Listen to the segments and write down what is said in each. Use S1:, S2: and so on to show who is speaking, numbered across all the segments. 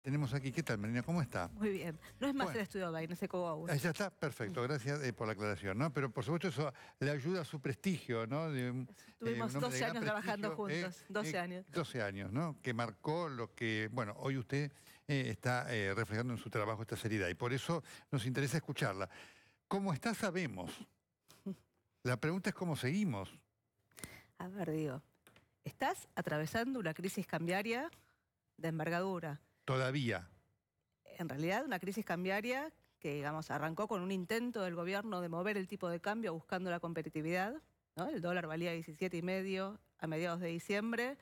S1: Tenemos aquí, ¿qué tal, Marina? ¿Cómo está?
S2: Muy bien. No es más
S1: Bueno.
S2: el estudio Bain, ese Cobaúl.
S1: Ahí ya está, perfecto, gracias por la aclaración, ¿no? Pero por supuesto eso le ayuda a su prestigio, ¿no?
S2: Tuvimos
S1: un hombre de
S2: 12
S1: gran
S2: años trabajando
S1: prestigio,
S2: juntos, 12 años.
S1: 12 años, ¿no? Que marcó lo que, bueno, hoy usted está reflejando en su trabajo esta seriedad y por eso nos interesa escucharla. ¿Cómo está? Sabemos. La pregunta es cómo seguimos.
S2: A ver, digo, estás atravesando una crisis cambiaria de envergadura.
S1: Todavía.
S2: En realidad, una crisis cambiaria que, digamos, arrancó con un intento del gobierno de mover el tipo de cambio buscando la competitividad, ¿no? El dólar valía 17,5 a mediados de diciembre,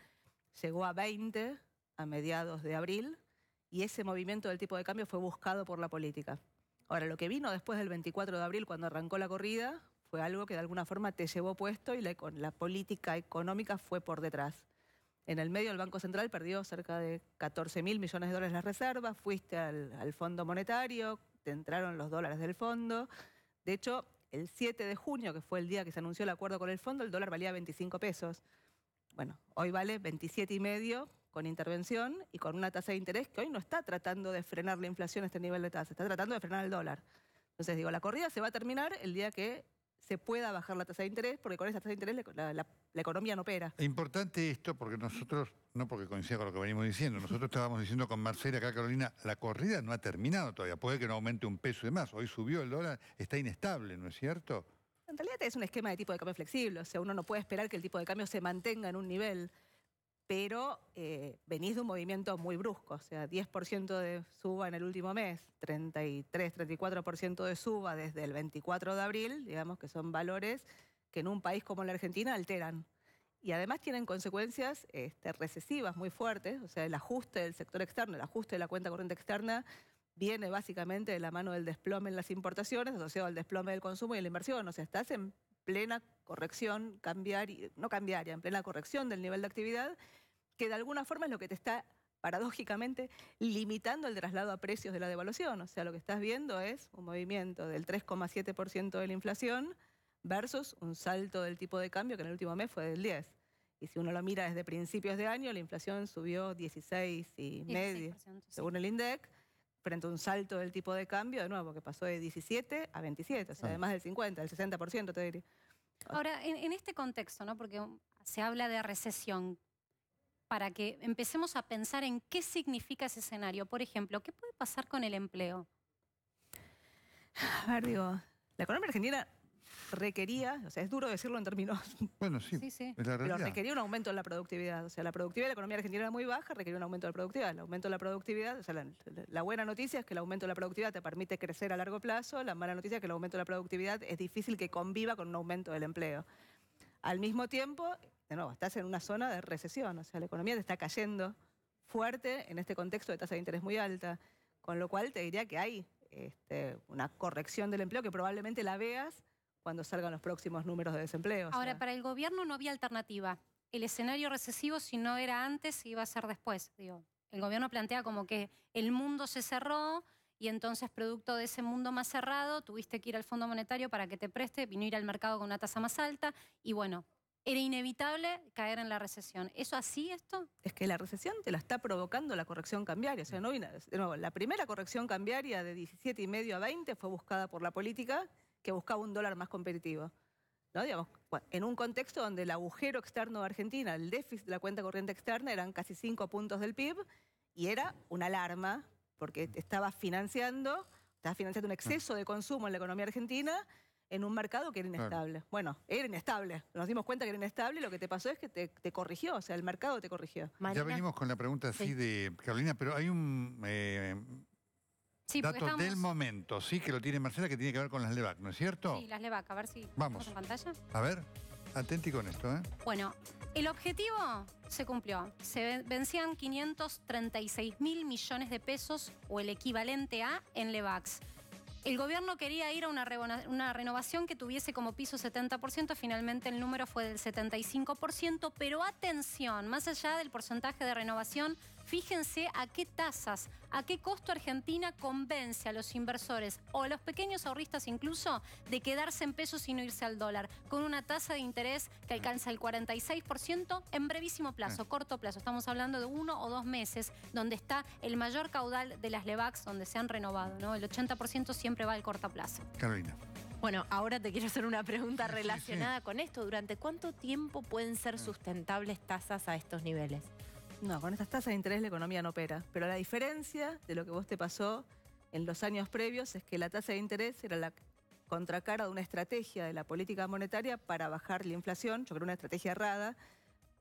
S2: llegó a 20 a mediados de abril, y ese movimiento del tipo de cambio fue buscado por la política. Ahora, lo que vino después del 24 de abril, cuando arrancó la corrida, fue algo que de alguna forma te llevó puesto y la política económica fue por detrás. En el medio, el Banco Central perdió cerca de 14.000 millones de dólares las reservas, fuiste al Fondo Monetario, te entraron los dólares del fondo. De hecho, el 7 de junio, que fue el día que se anunció el acuerdo con el fondo, el dólar valía 25 pesos. Bueno, hoy vale 27,5 con intervención y con una tasa de interés que hoy no está tratando de frenar la inflación a este nivel de tasa, está tratando de frenar el dólar. Entonces, digo, la corrida se va a terminar el día que se pueda bajar la tasa de interés, porque con esa tasa de interés la economía no opera.
S1: Es importante esto porque nosotros, no porque coincida con lo que venimos diciendo, nosotros estábamos diciendo con Marcela acá, Carolina, la corrida no ha terminado todavía, puede que no aumente un peso de más, hoy subió el dólar, está inestable, ¿no es cierto?
S2: En realidad es un esquema de tipo de cambio flexible, o sea, uno no puede esperar que el tipo de cambio se mantenga en un nivel, pero venís de un movimiento muy brusco, o sea, 10% de suba en el último mes, 33, 34% de suba desde el 24 de abril, digamos que son valores que en un país como la Argentina alteran. Y además tienen consecuencias recesivas muy fuertes, o sea, el ajuste del sector externo, el ajuste de la cuenta corriente externa viene básicamente de la mano del desplome en las importaciones, asociado al desplome del consumo y la inversión, o sea, estás en plena corrección cambiaria, en plena corrección del nivel de actividad, que de alguna forma es lo que te está, paradójicamente, limitando el traslado a precios de la devaluación. O sea, lo que estás viendo es un movimiento del 3,7% de la inflación versus un salto del tipo de cambio que en el último mes fue del 10%. Y si uno lo mira desde principios de año, la inflación subió 16,5%, según el INDEC, frente a un salto del tipo de cambio, de nuevo, que pasó de 17 a 27, o sea, además del 50, del 60%, te diría.
S3: Ahora, en este contexto, ¿no? Porque se habla de recesión, para que empecemos a pensar en qué significa ese escenario. Por ejemplo, ¿qué puede pasar con el empleo?
S2: A ver, digo, la economía argentina requería, o sea, es duro decirlo en términos...
S1: Bueno, sí,
S3: Sí.
S1: es la realidad.
S2: Pero requería un aumento en la productividad. O sea, la productividad de la economía argentina era muy baja, requería un aumento de la productividad. El aumento de la productividad, o sea, la buena noticia es que el aumento de la productividad te permite crecer a largo plazo. La mala noticia es que el aumento de la productividad es difícil que conviva con un aumento del empleo. Al mismo tiempo, de nuevo, estás en una zona de recesión. O sea, la economía te está cayendo fuerte en este contexto de tasa de interés muy alta. Con lo cual te diría que hay una corrección del empleo que probablemente la veas cuando salgan los próximos números de desempleo.
S3: Ahora, para el gobierno no había alternativa. El escenario recesivo, si no era antes, iba a ser después. Digo, el gobierno plantea como que el mundo se cerró y entonces, producto de ese mundo más cerrado, tuviste que ir al Fondo Monetario para que te preste, vino a ir al mercado con una tasa más alta y bueno, era inevitable caer en la recesión. ¿Eso así esto?
S2: Es que la recesión te la está provocando la corrección cambiaria. O sea, de nuevo, la primera corrección cambiaria de 17,5 a 20 fue buscada por la política, que buscaba un dólar más competitivo, ¿no? Digamos, en un contexto donde el agujero externo de Argentina, el déficit de la cuenta corriente externa eran casi 5 puntos del PIB y era una alarma porque estabas financiando un exceso de consumo en la economía argentina en un mercado que era inestable. Claro. Bueno, era inestable. Nos dimos cuenta que era inestable y lo que te pasó es que te corrigió, o sea, el mercado te corrigió.
S1: Ya venimos con la pregunta así de Carolina, pero hay un...
S3: Sí,
S1: datos del momento, sí, que lo tiene Marcela, que tiene que ver con las LEVAC, ¿no es cierto?
S3: Sí, las LEVAC, a ver si
S1: vamos
S3: en pantalla.
S1: A ver, atenti con esto, ¿eh?
S3: Bueno, el objetivo se cumplió. Se vencían 536.000 millones de pesos, o el equivalente a, en LEVACs. El gobierno quería ir a una renovación que tuviese como piso 70%, finalmente el número fue del 75%, pero atención, más allá del porcentaje de renovación, Fíjense a qué tasas, a qué costo Argentina convence a los inversores o a los pequeños ahorristas incluso de quedarse en pesos y no irse al dólar, con una tasa de interés que alcanza el 46% en brevísimo plazo, corto plazo. Estamos hablando de 1 o 2 meses, donde está el mayor caudal de las LEVACs, donde se han renovado, ¿no? El 80% siempre va al corto plazo.
S1: Carolina.
S4: Bueno, ahora te quiero hacer una pregunta relacionada con esto. ¿Durante cuánto tiempo pueden ser sustentables tasas a estos niveles?
S2: No, con estas tasas de interés la economía no opera. Pero la diferencia de lo que vos te pasó en los años previos es que la tasa de interés era la contracara de una estrategia de la política monetaria para bajar la inflación. Yo creo una estrategia errada,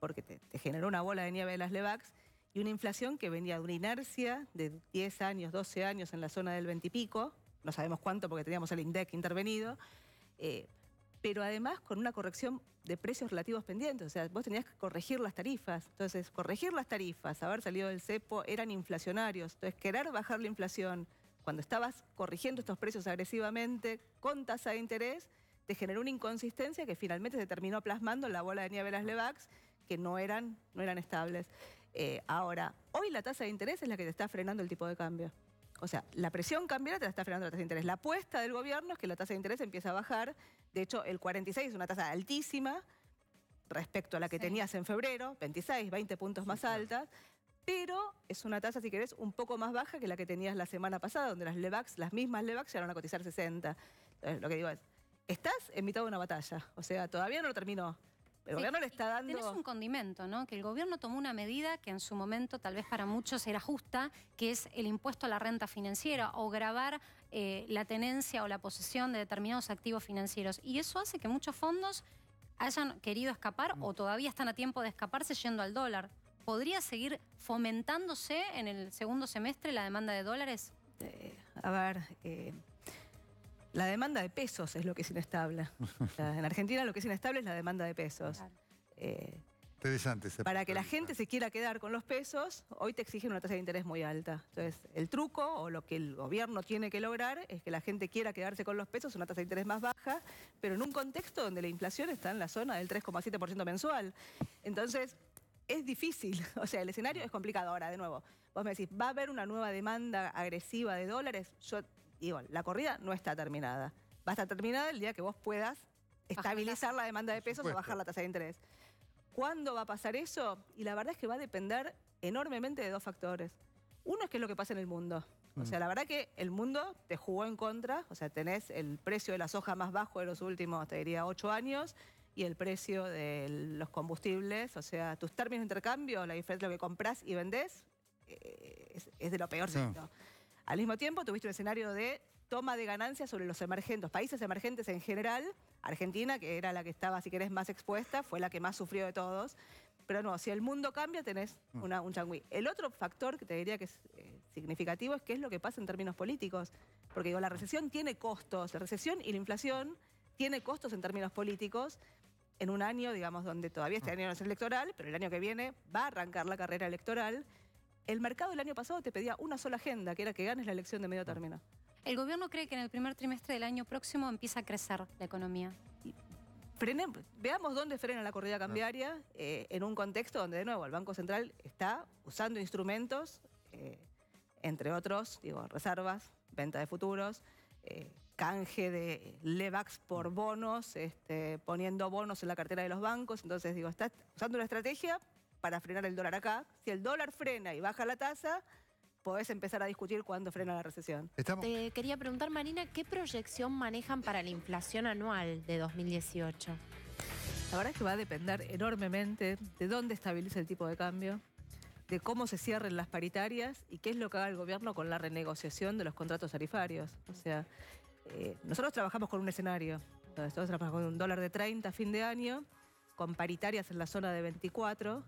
S2: porque te generó una bola de nieve de las LEVACs y una inflación que venía de una inercia de 10 años, 12 años en la zona del 20 y pico. No sabemos cuánto porque teníamos el INDEC intervenido, pero además con una corrección de precios relativos pendientes. O sea, vos tenías que corregir las tarifas. Entonces, corregir las tarifas, haber salido del cepo, eran inflacionarios. Entonces, querer bajar la inflación cuando estabas corrigiendo estos precios agresivamente con tasa de interés, te generó una inconsistencia que finalmente se terminó plasmando en la bola de nieve de las LEVACs, que no eran estables. Ahora, hoy la tasa de interés es la que te está frenando el tipo de cambio. O sea, la presión cambiaria te la está frenando la tasa de interés. La apuesta del gobierno es que la tasa de interés empieza a bajar. De hecho, el 46 es una tasa altísima respecto a la que tenías en febrero, 26, 20 puntos más altas, pero es una tasa, si querés, un poco más baja que la que tenías la semana pasada, donde las LEVACs, las mismas LEVACs, llegaron a cotizar 60. Entonces, lo que digo es, estás en mitad de una batalla. O sea, todavía no lo terminó. El gobierno le está dando...
S3: Tenés un condimento, ¿no? Que el gobierno tomó una medida que en su momento tal vez para muchos era justa, que es el impuesto a la renta financiera o gravar la tenencia o la posesión de determinados activos financieros. Y eso hace que muchos fondos hayan querido escapar o todavía están a tiempo de escaparse yendo al dólar. ¿Podría seguir fomentándose en el segundo semestre la demanda de dólares?
S2: La demanda de pesos es lo que es inestable. O sea, en Argentina lo que es inestable es la demanda de pesos.
S3: Claro.
S1: Interesante.
S2: Para que la gente se quiera quedar con los pesos, hoy te exigen una tasa de interés muy alta. Entonces, el truco o lo que el gobierno tiene que lograr es que la gente quiera quedarse con los pesos, una tasa de interés más baja, pero en un contexto donde la inflación está en la zona del 3,7% mensual. Entonces, es difícil. O sea, el escenario es complicado. Ahora, de nuevo, vos me decís, ¿va a haber una nueva demanda agresiva de dólares? Yo digo, la corrida no está terminada. Va a estar terminada el día que vos puedas estabilizar la demanda de pesos o bajar la tasa de interés. ¿Cuándo va a pasar eso? Y la verdad es que va a depender enormemente de dos factores. Uno es qué es lo que pasa en el mundo. O sea, la verdad que el mundo te jugó en contra. O sea, tenés el precio de la soja más bajo de los últimos, te diría, 8 años y el precio de los combustibles. O sea, tus términos de intercambio, la diferencia de lo que comprás y vendés, es de lo peorcito. Al mismo tiempo, tuviste un escenario de toma de ganancias sobre los emergentes, países emergentes en general. Argentina, que era la que estaba, si querés, más expuesta, fue la que más sufrió de todos. Pero no, si el mundo cambia, tenés un changüí. El otro factor que te diría que es significativo es qué es lo que pasa en términos políticos. Porque digo, la recesión tiene costos. La recesión y la inflación tiene costos en términos políticos en un año, digamos, donde todavía este año no es electoral, pero el año que viene va a arrancar la carrera electoral. El mercado el año pasado te pedía una sola agenda, que era que ganes la elección de medio término.
S3: El gobierno cree que en el primer trimestre del año próximo empieza a crecer la economía.
S2: Veamos dónde frena la corrida cambiaria en un contexto donde, de nuevo, el Banco Central está usando instrumentos, entre otros, digo, reservas, venta de futuros, canje de LEVACs por bonos, poniendo bonos en la cartera de los bancos. Entonces, digo, está usando una estrategia para frenar el dólar acá. Si el dólar frena y baja la tasa, podés empezar a discutir cuándo frena la recesión.
S4: Te quería preguntar, Marina, ¿qué proyección manejan para la inflación anual de 2018?
S2: La verdad es que va a depender enormemente de dónde estabiliza el tipo de cambio, de cómo se cierren las paritarias y qué es lo que haga el gobierno con la renegociación de los contratos tarifarios. O sea, nosotros trabajamos con un escenario. Nosotros trabajamos con un dólar de 30 a fin de año, con paritarias en la zona de 24,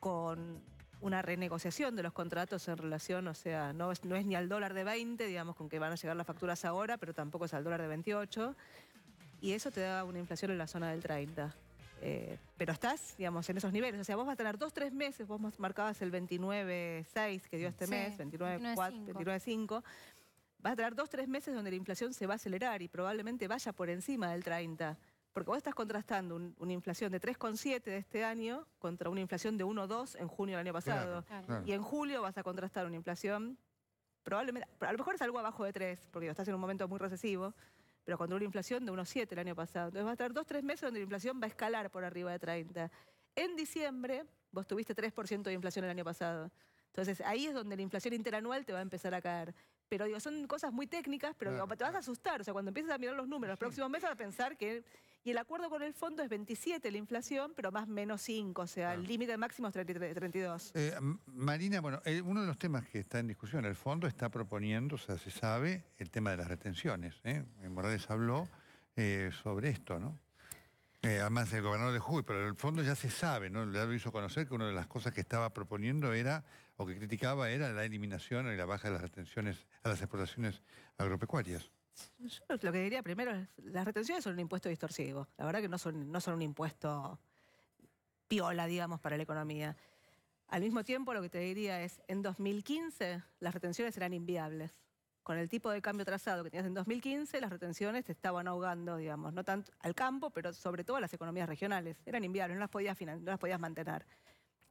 S2: con una renegociación de los contratos en relación, o sea, no es ni al dólar de 20, digamos, con que van a llegar las facturas ahora, pero tampoco es al dólar de 28, y eso te da una inflación en la zona del 30. Pero estás, digamos, en esos niveles. O sea, vos vas a tener 2-3 meses, vos marcabas el 29.6 que dio este mes, 29.4, 29.5. Vas a tener 2-3 meses donde la inflación se va a acelerar y probablemente vaya por encima del 30. Porque vos estás contrastando una inflación de 3,7 de este año contra una inflación de 1,2 en junio del año pasado.
S3: Claro.
S2: Y en julio vas a contrastar una inflación, probablemente, a lo mejor es algo abajo de 3, porque estás en un momento muy recesivo, pero contra una inflación de 1,7 el año pasado. Entonces va a estar 2-3 meses donde la inflación va a escalar por arriba de 30. En diciembre, vos tuviste 3% de inflación el año pasado. Entonces ahí es donde la inflación interanual te va a empezar a caer. Pero digo, son cosas muy técnicas, pero digo, te vas a asustar. O sea, cuando empieces a mirar los números los próximos meses vas a pensar que... Y el acuerdo con el fondo es 27 la inflación, pero más menos 5. O sea, el límite máximo es 32.
S1: Marina, bueno, uno de los temas que está en discusión, el fondo está proponiendo, o sea, se sabe, el tema de las retenciones. Morales habló sobre esto, ¿no? Además, el gobernador de Jujuy, pero el fondo ya se sabe, ¿no? Ya lo hizo conocer que una de las cosas que estaba proponiendo era, o que criticaba, era la eliminación y la baja de las retenciones a las exportaciones agropecuarias.
S2: Yo lo que diría primero es, las retenciones son un impuesto distorsivo. La verdad que no son un impuesto piola, digamos, para la economía. Al mismo tiempo, lo que te diría es, en 2015 las retenciones eran inviables. Con el tipo de cambio trazado que tenías en 2015, las retenciones te estaban ahogando, digamos, no tanto al campo, pero sobre todo a las economías regionales. Eran inviables, no las podías mantener.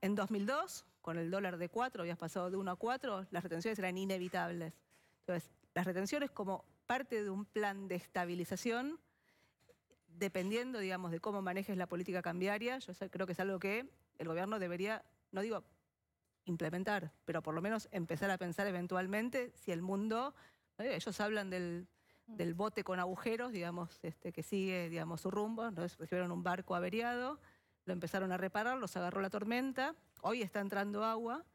S2: En 2002, con el dólar de 4, habías pasado de 1 a 4, las retenciones eran inevitables. Entonces, las retenciones como parte de un plan de estabilización, dependiendo, digamos, de cómo manejes la política cambiaria, yo creo que es algo que el gobierno debería, no digo implementar, pero por lo menos empezar a pensar eventualmente si el mundo, ellos hablan del bote con agujeros, digamos, que sigue, digamos, su rumbo. Entonces recibieron un barco averiado, lo empezaron a reparar, los agarró la tormenta, hoy está entrando agua,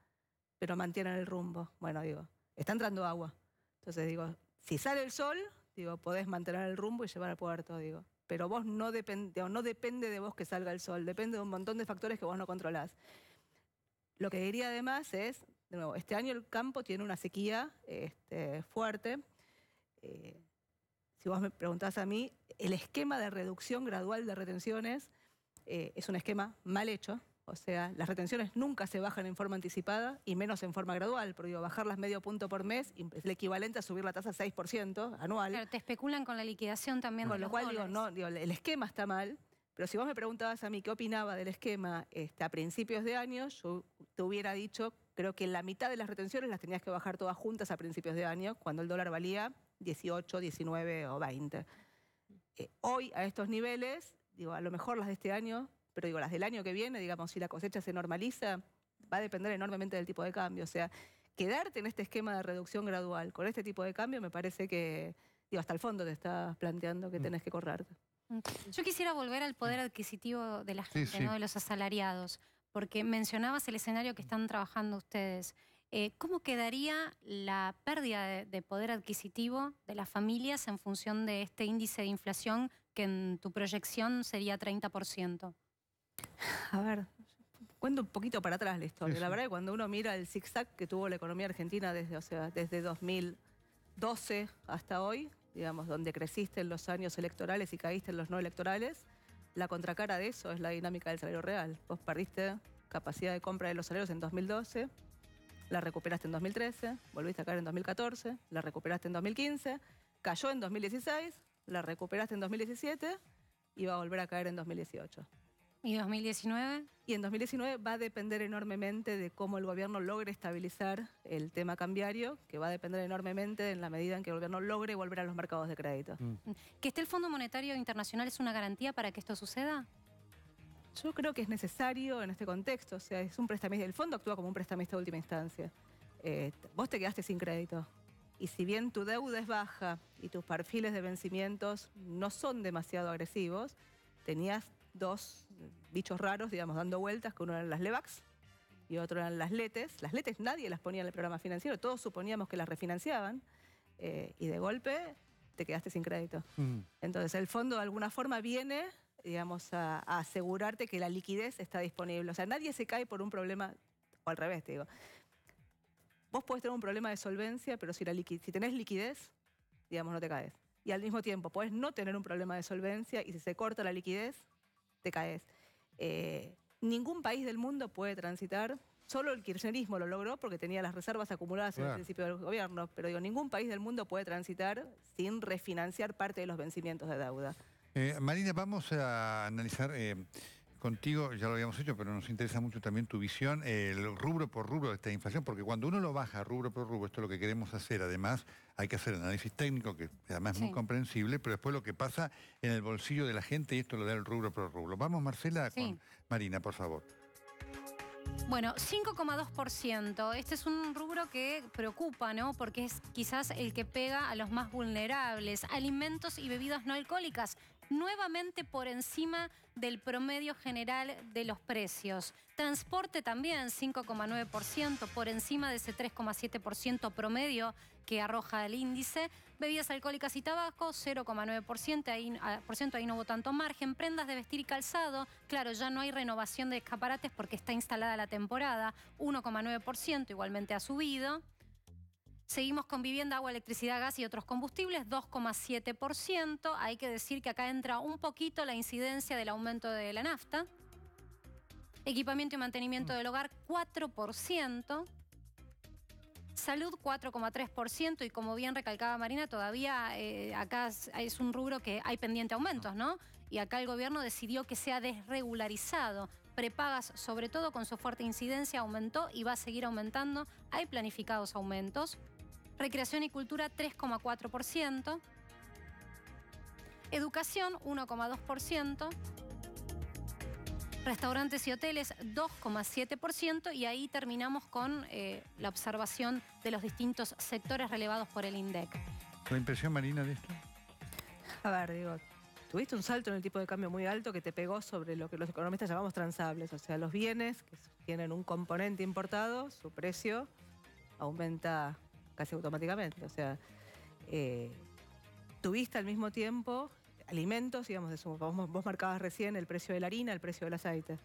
S2: pero mantienen el rumbo. Bueno, digo, está entrando agua. Entonces digo, si sale el sol, digo, podés mantener el rumbo y llevar al puerto, digo. Pero vos no depende de vos que salga el sol, depende de un montón de factores que vos no controlás. Lo que diría además es, de nuevo, este año el campo tiene una sequía fuerte. Si vos me preguntás a mí, el esquema de reducción gradual de retenciones es un esquema mal hecho. O sea, las retenciones nunca se bajan en forma anticipada y menos en forma gradual. Porque digo, bajarlas medio punto por mes es el equivalente a subir la tasa 6% anual.
S3: Claro, te especulan con la liquidación también.
S2: Con lo cual, digo, el esquema está mal. Pero si vos me preguntabas a mí qué opinaba del esquema a principios de año, yo te hubiera dicho, creo que la mitad de las retenciones las tenías que bajar todas juntas a principios de año, cuando el dólar valía 18, 19 o 20. Hoy, a estos niveles, digo, a lo mejor las de este año, pero digo, las del año que viene, digamos, si la cosecha se normaliza, va a depender enormemente del tipo de cambio. O sea, quedarte en este esquema de reducción gradual con este tipo de cambio me parece que, digo, hasta el fondo te estás planteando que tenés que correrte.
S3: Yo quisiera volver al poder adquisitivo de la gente, ¿no? De los asalariados, porque mencionabas el escenario que están trabajando ustedes. ¿Cómo quedaría la pérdida de poder adquisitivo de las familias en función de este índice de inflación que en tu proyección sería 30%?
S2: A ver, cuento un poquito para atrás la historia. La verdad que cuando uno mira el zigzag que tuvo la economía argentina desde 2012 hasta hoy, digamos, donde creciste en los años electorales y caíste en los no electorales, la contracara de eso es la dinámica del salario real. Vos perdiste capacidad de compra de los salarios en 2012, la recuperaste en 2013, volviste a caer en 2014, la recuperaste en 2015, cayó en 2016, la recuperaste en 2017 y va a volver a caer en 2018.
S3: ¿Y 2019?
S2: Y en 2019 va a depender enormemente de cómo el gobierno logre estabilizar el tema cambiario, que va a depender enormemente en la medida en que el gobierno logre volver a los mercados de crédito.
S3: ¿Que esté el Fondo Monetario Internacional es una garantía para que esto suceda?
S2: Yo creo que es necesario en este contexto. O sea, es un prestamista. El fondo actúa como un prestamista de última instancia. Vos te quedaste sin crédito. Y si bien tu deuda es baja y tus perfiles de vencimientos no son demasiado agresivos, tenías dos bichos raros, digamos, dando vueltas, que uno eran las LEVAX y otro eran las LETES. Las LETES nadie las ponía en el programa financiero, todos suponíamos que las refinanciaban y de golpe te quedaste sin crédito. Entonces el fondo de alguna forma viene, digamos, a asegurarte que la liquidez está disponible. O sea, nadie se cae por un problema, o al revés, te digo. Vos podés tener un problema de solvencia, pero si tenés liquidez, digamos, no te caes. Y al mismo tiempo, podés no tener un problema de solvencia y si se corta la liquidez, te caes. Ningún país del mundo puede transitar, solo el kirchnerismo lo logró porque tenía las reservas acumuladas en el principio del gobierno, pero digo, ningún país del mundo puede transitar sin refinanciar parte de los vencimientos de deuda.
S1: Marina, vamos a analizar contigo, ya lo habíamos hecho, pero nos interesa mucho también tu visión, el rubro por rubro de esta inflación, porque cuando uno lo baja rubro por rubro, esto es lo que queremos hacer, además hay que hacer análisis técnico, que además es muy
S3: Sí.
S1: comprensible, pero después lo que pasa en el bolsillo de la gente, y esto lo da el rubro por rubro. Vamos, Marcela,
S3: Sí.
S1: con Marina, por favor.
S3: Bueno, 5,2%. Este es un rubro que preocupa, ¿no? Porque es quizás el que pega a los más vulnerables. Alimentos y bebidas no alcohólicas, nuevamente por encima del promedio general de los precios. Transporte también, 5,9%, por encima de ese 3,7% promedio que arroja el índice. Bebidas alcohólicas y tabaco, 0,9%, ahí no hubo tanto margen. Prendas de vestir y calzado, claro, ya no hay renovación de escaparates porque está instalada la temporada, 1,9%, igualmente ha subido. Seguimos con vivienda, agua, electricidad, gas y otros combustibles, 2,7%. Hay que decir que acá entra un poquito la incidencia del aumento de la nafta. Equipamiento y mantenimiento del hogar, 4%. Salud, 4,3%, y como bien recalcaba Marina, todavía acá es un rubro que hay pendiente aumentos, ¿no? Y acá el gobierno decidió que sea desregularizado. Prepagas, sobre todo con su fuerte incidencia, aumentó y va a seguir aumentando. Hay planificados aumentos. Recreación y cultura, 3,4%. Educación, 1,2%. Restaurantes y hoteles, 2,7%, y ahí terminamos con la observación de los distintos sectores relevados por el INDEC.
S1: ¿La impresión, Marina, de esto?
S2: A ver, digo, tuviste un salto en el tipo de cambio muy alto que te pegó sobre lo que los economistas llamamos transables, o sea, los bienes que tienen un componente importado, su precio aumenta casi automáticamente, o sea, tuviste al mismo tiempo alimentos, digamos, vos marcabas recién el precio de la harina, el precio del aceite.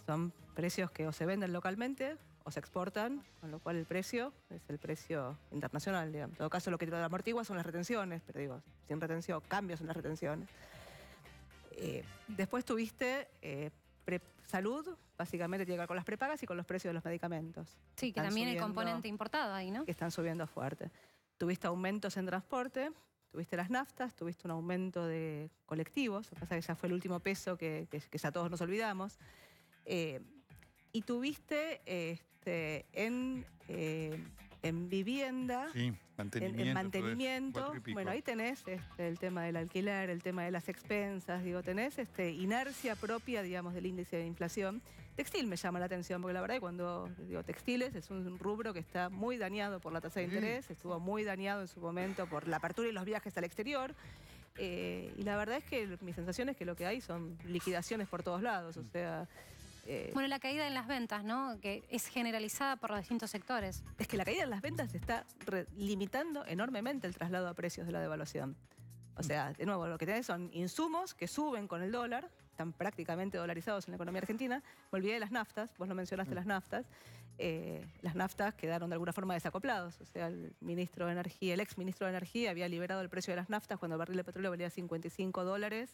S2: Son precios que o se venden localmente o se exportan, con lo cual el precio es el precio internacional, digamos. En todo caso, lo que te amortigua son las retenciones, pero digo, sin retención, cambios en las retenciones. Después tuviste salud, básicamente tiene que ver con las prepagas y con los precios de los medicamentos.
S3: Sí, que también hay componente importado ahí, ¿no?
S2: Que están subiendo fuerte. Tuviste aumentos en transporte, tuviste las naftas, tuviste un aumento de colectivos, lo que pasa es que ya fue el último peso que ya todos nos olvidamos. Y tuviste en vivienda,
S1: Sí, mantenimiento.
S2: en
S1: todo
S2: mantenimiento,
S1: eso, 4 y pico.
S2: bueno, ahí tenés el tema del alquiler, el tema de las expensas, digo, tenés inercia propia, digamos, del índice de inflación. Textil me llama la atención, porque la verdad que cuando digo textiles es un rubro que está muy dañado por la tasa de interés, estuvo muy dañado en su momento por la apertura y los viajes al exterior. Y la verdad es que mi sensación es que lo que hay son liquidaciones por todos lados, o sea...
S3: Bueno, la caída en las ventas, ¿no? Que es generalizada por los distintos sectores.
S2: Es que la caída en las ventas está limitando enormemente el traslado a precios de la devaluación. O sea, de nuevo, lo que tenés son insumos que suben con el dólar, están prácticamente dolarizados en la economía argentina. Me olvidé de las naftas, vos lo mencionaste, las naftas. Las naftas quedaron de alguna forma desacoplados. O sea, el ministro de Energía, el ex ministro de Energía había liberado el precio de las naftas cuando el barril de petróleo valía $55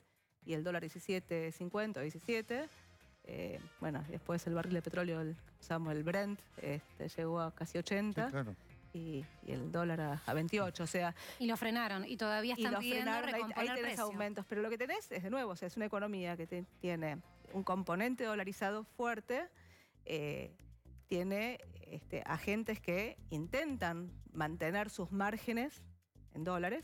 S2: y el dólar 17.50 o 17. Bueno, después el barril de petróleo, el Brent, llegó a casi 80.
S1: Sí, claro.
S2: Y el dólar a 28, o sea...
S3: Y lo frenaron, y todavía están pidiendo recomponer
S2: ahí tenés
S3: precio.
S2: aumentos, pero lo que tenés es, de nuevo, o sea, es una economía que tiene un componente dolarizado fuerte, tiene agentes que intentan mantener sus márgenes en dólares.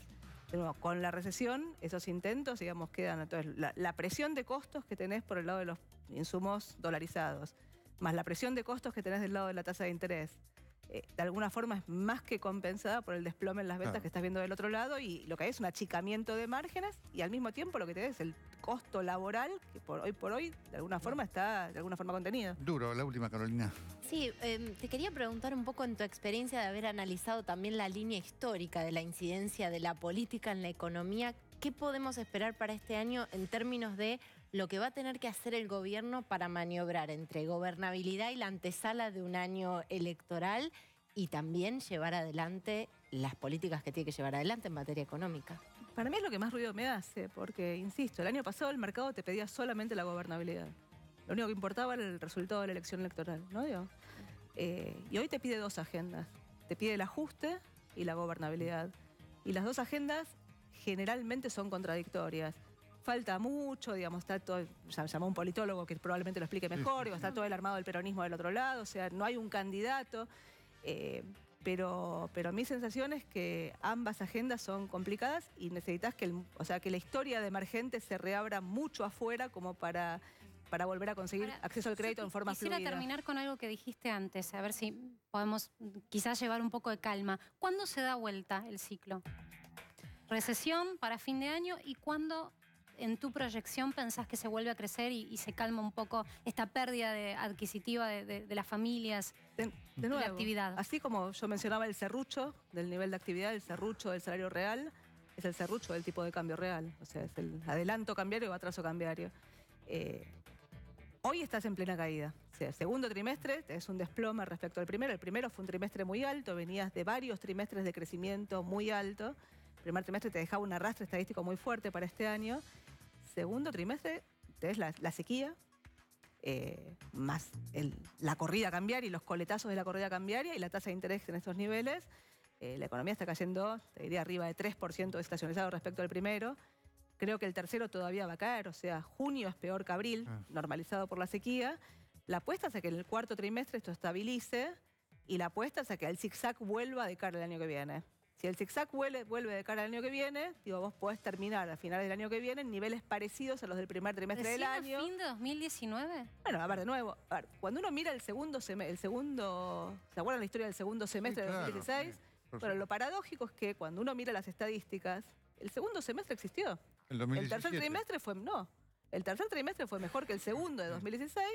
S2: De nuevo, con la recesión, esos intentos, digamos, quedan. Entonces, la presión de costos que tenés por el lado de los insumos dolarizados, más la presión de costos que tenés del lado de la tasa de interés, de alguna forma es más que compensada por el desplome en las ventas
S1: Claro.
S2: que estás viendo del otro lado, y lo que hay es un achicamiento de márgenes, y al mismo tiempo lo que tenés es el costo laboral que por hoy de alguna forma está contenido.
S1: Duro, la última, Carolina.
S4: Sí, te quería preguntar un poco en tu experiencia de haber analizado también la línea histórica de la incidencia de la política en la economía. ¿Qué podemos esperar para este año en términos de lo que va a tener que hacer el gobierno para maniobrar entre gobernabilidad y la antesala de un año electoral y también llevar adelante las políticas que tiene que llevar adelante en materia económica?
S2: Para mí es lo que más ruido me hace, porque, insisto, el año pasado el mercado te pedía solamente la gobernabilidad. Lo único que importaba era el resultado de la elección electoral, ¿no? Y hoy te pide dos agendas. Te pide el ajuste y la gobernabilidad. Y las dos agendas generalmente son contradictorias. falta mucho, digamos, está todo, llamó a un politólogo que probablemente lo explique mejor, digo, está todo el armado del peronismo del otro lado, o sea, no hay un candidato, pero mi sensación es que ambas agendas son complicadas y necesitas que, que la historia de emergente se reabra mucho afuera como para volver a conseguir acceso al crédito en forma fluida.
S3: Quisiera terminar con algo que dijiste antes, a ver si podemos quizás llevar un poco de calma. ¿Cuándo se da vuelta el ciclo? ¿Recesión para fin de año? ¿Y cuándo en tu proyección pensás que se vuelve a crecer y se calma un poco esta pérdida adquisitiva de las familias,
S2: de nuevo,
S3: la actividad?
S2: Así como yo mencionaba el serrucho del nivel de actividad, el serrucho del salario real, es el serrucho del tipo de cambio real. O sea, es el adelanto cambiario o atraso cambiario. Hoy estás en plena caída. O sea, el segundo trimestre es un desplome respecto al primero. El primero fue un trimestre muy alto, venías de varios trimestres de crecimiento muy alto. El primer trimestre te dejaba un arrastre estadístico muy fuerte para este año. Segundo trimestre tenés la sequía, más la corrida cambiaria y los coletazos de la corrida cambiaria y la tasa de interés en estos niveles. La economía está cayendo, te diría, arriba de 3% desestacionalizado respecto al primero. Creo que el tercero todavía va a caer, o sea, junio es peor que abril, normalizado por la sequía. La apuesta es a que en el cuarto trimestre esto estabilice y la apuesta es a que el zigzag vuelva de cara al año que viene. Si el zigzag vuelve de cara al año que viene, digo, vos podés terminar a finales del año que viene en niveles parecidos a los del primer trimestre del año.
S3: ¿A fin de 2019?
S2: Bueno, a ver, de nuevo, cuando uno mira el segundo, ¿se acuerdan la historia del segundo semestre de 2016? Bueno, lo paradójico es que cuando uno mira las estadísticas, el segundo semestre existió. El tercer trimestre el tercer trimestre fue mejor que el segundo de 2016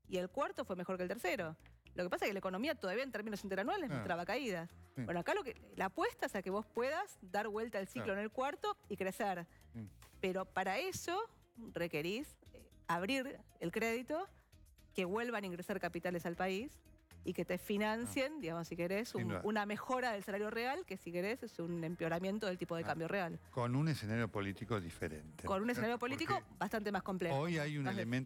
S2: y el cuarto fue mejor que el tercero. Lo que pasa es que la economía todavía en términos interanuales mostraba caídas. Bueno, acá la apuesta es a que vos puedas dar vuelta al ciclo en el cuarto y crecer. Pero para eso requerís abrir el crédito, que vuelvan a ingresar capitales al país y que te financien, digamos, si querés, una mejora del salario real, que si querés es un empeoramiento del tipo de cambio real.
S1: Con un escenario político diferente.
S2: Con un escenario político bastante más complejo.
S1: Hoy hay un elemento